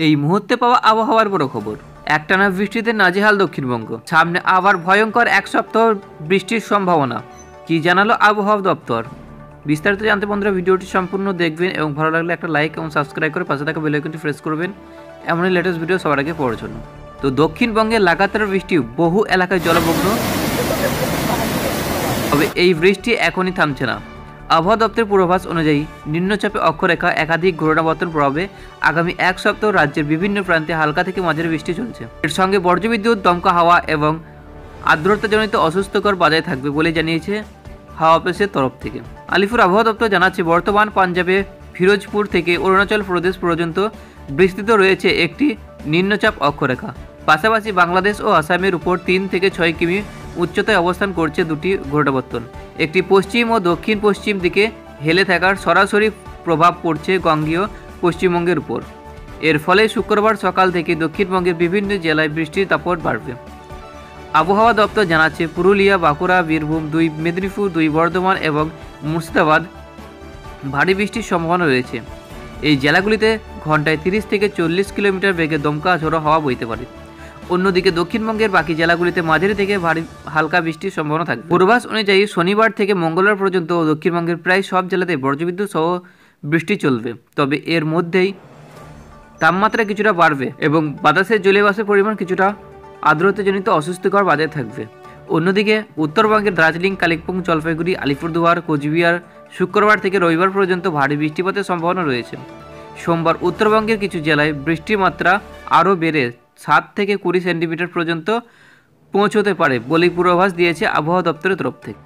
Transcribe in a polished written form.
এই মুহূর্তে পাওয়া আবহাওয়ার বড় খবর। একটানা বৃষ্টিতে নাজেহাল দক্ষিণবঙ্গ, সামনে আবার ভয়ঙ্কর এক সপ্তাহ বৃষ্টির সম্ভাবনা। কি জানালো আবহাওয়া দপ্তর? বিস্তারিত জানতে বন্ধুরা ভিডিওটি সম্পূর্ণ দেখবেন এবং ভালো লাগলে একটা লাইক এবং সাবস্ক্রাইব করে পাশে থাকা বেল আইকনটি প্রেস করবেন এমনই লেটেস্ট ভিডিও সবার আগে পাওয়ার জন্য। তো দক্ষিণবঙ্গে লাগাতার বৃষ্টি, বহু এলাকায় জলমগ্ন। তবে এই বৃষ্টি এখনই থামছে না। আবহাওয়া দপ্তরের পূর্বাভাস অনুযায়ী নিম্নচাপে অক্ষরেখা একাধিক ঘূর্ণাবর্তন প্রভাবে আগামী এক সপ্তাহ রাজ্যের বিভিন্ন প্রান্তে হালকা থেকে মাঝারি বৃষ্টি চলছে। এর সঙ্গে বজ্রবিদ্যুৎ, দমকা হাওয়া এবং আর্দ্রতাজনিত অস্বস্তিকর বজায় থাকবে বলে জানিয়েছে হাওয়া অফিসের তরফ থেকে। আলিপুর আবহাওয়া দপ্তর জানাচ্ছে, বর্তমান পাঞ্জাবে ফিরোজপুর থেকে অরুণাচল প্রদেশ পর্যন্ত বিস্তৃত রয়েছে একটি নিম্নচাপ অক্ষরেখা। পাশাপাশি বাংলাদেশ ও আসামের উপর 3 থেকে 6 কিমি উচ্চতায় অবস্থান করছে দুটি ঘূর্ণাবর্তন। একটি পশ্চিম ও দক্ষিণ পশ্চিম দিকে হেলে থাকার সরাসরি প্রভাব পড়ছে বঙ্গীয় পশ্চিমবঙ্গের উপর। এর ফলে শুক্রবার সকাল থেকে দক্ষিণবঙ্গের বিভিন্ন জেলায় বৃষ্টির দাপট বাড়বে। আবহাওয়া দপ্তর জানাচ্ছে, পুরুলিয়া, বাঁকুড়া, বীরভূম, 2 মেদিনীপুর, 2 বর্ধমান এবং মুর্শিদাবাদ ভারী বৃষ্টির সম্ভাবনা রয়েছে। এই জেলাগুলিতে ঘন্টায় 30 থেকে 40 কিলোমিটার বেগে দমকা ঝোড়ো হাওয়া বইতে পারে। অন্যদিকে দক্ষিণবঙ্গের বাকি জেলাগুলিতে মাঝারি থেকে ভারী হালকা বৃষ্টির সম্ভাবনা থাকবে। পূর্বাভাস অনুযায়ী শনিবার থেকে মঙ্গলবার পর্যন্ত দক্ষিণবঙ্গের প্রায় সব জেলাতে বজ্রবিদ্যুৎ সহ বৃষ্টি চলবে। তবে এর মধ্যেই তাপমাত্রা কিছুটা বাড়বে এবং বাতাসের জলীয়বাষ্পের পরিমাণ কিছুটা আর্দ্রতাজনিত অস্বস্তিকর বজায় থাকবে। অন্যদিকে উত্তরবঙ্গের দার্জিলিং, কালিম্পং, জলপাইগুড়ি, আলিপুরদুয়ার, কোচবিহার শুক্রবার থেকে রবিবার পর্যন্ত ভারী বৃষ্টিপাতের সম্ভাবনা রয়েছে। সোমবার উত্তরবঙ্গের কিছু জেলায় বৃষ্টির মাত্রা আরও বেড়ে 7 থেকে 20 সেন্টিমিটার পর্যন্ত পৌঁছতে পারে বলে পূর্বাভাস দিয়েছে আবহাওয়া দপ্তরের তরফ থেকে।